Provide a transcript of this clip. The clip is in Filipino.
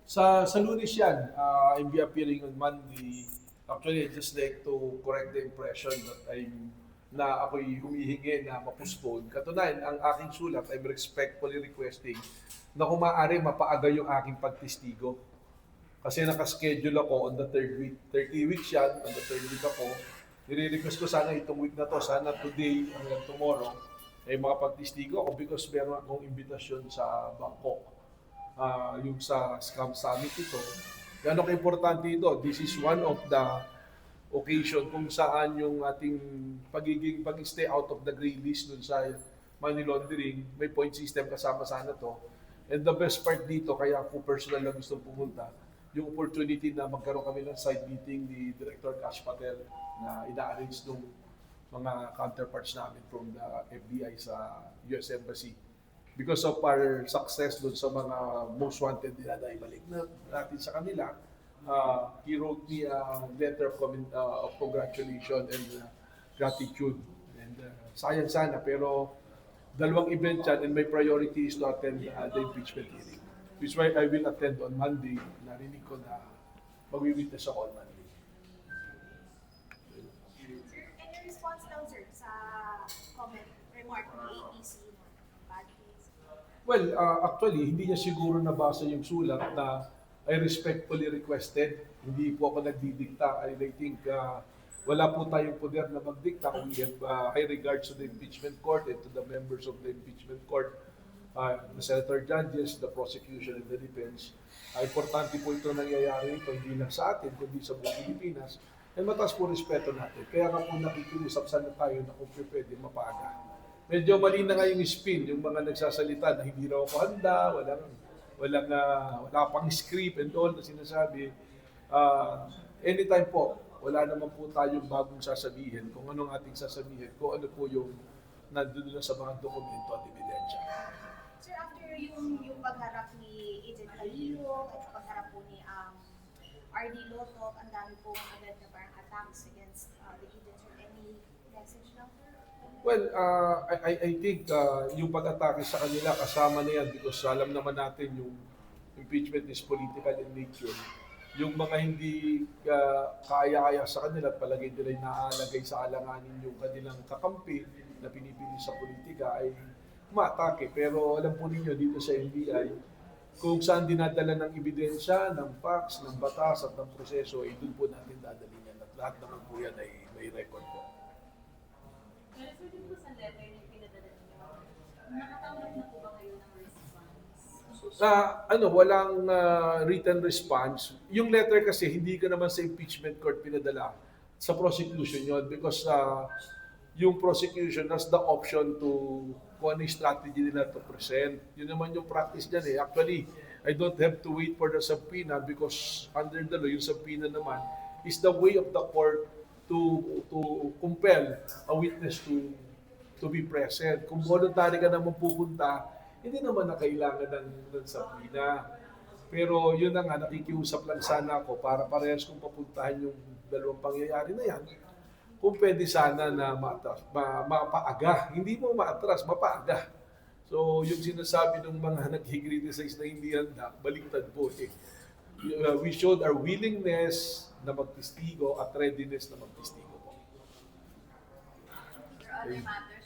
Sa Lunes yan, I'll be appearing on Monday. Actually, I just like to correct the impression that na ako'y humihingi na mapostpone. Katunayan, ang aking sulat, I'm respectfully requesting na kung maaari mapaaga yung aking pagtistigo. Kasi nakaschedule ako on the third week. 30 weeks yan, on the third week ako. Nire-request ko sana itong week na to, sana today hanggang tomorrow, ay makapagtistigo ako because meron akong invitasyon sa Bangkok. Yung sa Scam Summit ito. Gano'n ka-importante ito. This is one of the occasion kung saan yung ating pag-stay out of the gray list dun sa money laundering, may point system kasama sana to. And the best part dito, kaya ako personal na gusto pumunta, yung opportunity na magkaroon kami ng side meeting ni Director Kash Patel na ina-arrange ng mga counterparts namin from the FBI sa US Embassy. Because of our success doon sa mga most wanted nila na ibalik na natin sa kanila, he wrote me a letter of congratulations and gratitude. And sayang sana, pero dalawang event yan and my priority is to attend the impeachment hearing. Which is why I will attend on Monday. Narinig ko na mag-witness ako on Monday. Sir, any response daw, sir, sa comment, remark ng ABC, bad case? Well, actually, hindi niya siguro nabasa yung sulat na I respectfully requested. Hindi po ako nagdidikta. I think wala po tayong poder na magdikta. We have high regards to the impeachment court and to the members of the impeachment court, the senator judges, the prosecution, and the defense. Importante po ito nangyayari ito, hindi lang sa atin, kundi sa buong Pilipinas. And mataas po respeto natin. Kaya nga po nakikiusap sana tayo na kung pwede mapaaga. Medyo mali na nga yung spin, yung mga nagsasalita na hindi raw ako handa, wala pang script and all na sinasabi. Anytime po, wala naman po tayong bagong sasabihin, kung anong ating sasabihin, kung ano po yung nandun na sa mga dokumento at ebidensya. Sir, after yung pagharap ni Agent Calilo at pagharap po ni RD Lotok, ang dami po agad na parang attacks against the agents. Or any message lang, sir? Well, I think yung pag-atake sa kanila kasama na yan because alam naman natin yung impeachment is political in nature. Yung mga hindi kaya-kaya sa kanila at palagay nila ay naaalagay sa alanganin yung kanilang kakampi na pinipili sa politika ay umatake. Pero alam po ninyo dito sa NBI, kung saan dinadala ng ebidensya, ng facts, ng batas at ng proseso, ay doon po natin dadalhin yan. At lahat naman po yan ay may record po. Pero pwede po sa letter na pinadala ninyo, nakatanggap na po ba kayo ng response? Walang written response. Yung letter kasi hindi ka naman sa impeachment court pinadala. Sa prosecution yon because yung prosecution has the option to kung ano yung strategy nila to present. Yun naman yung practice dyan eh. Actually, I don't have to wait for the subpoena because under the law, yung subpoena naman is the way of the court to compel a witness to be present. Kung voluntary ka naman pupunta, hindi naman na kailangan ng subpoena. Pero yun na nga, nakikiusap lang sana ako para parehas kong papuntahan yung dalawang pangyayari na yan. Kung pwede sana na mapaaga. Hindi mo maatras, mapaaga. So yung sinasabi ng mga nag-criticize na hindi handa, baliktad po eh. We showed our willingness na magtistigo at readiness na magtistigo po. Or other matters?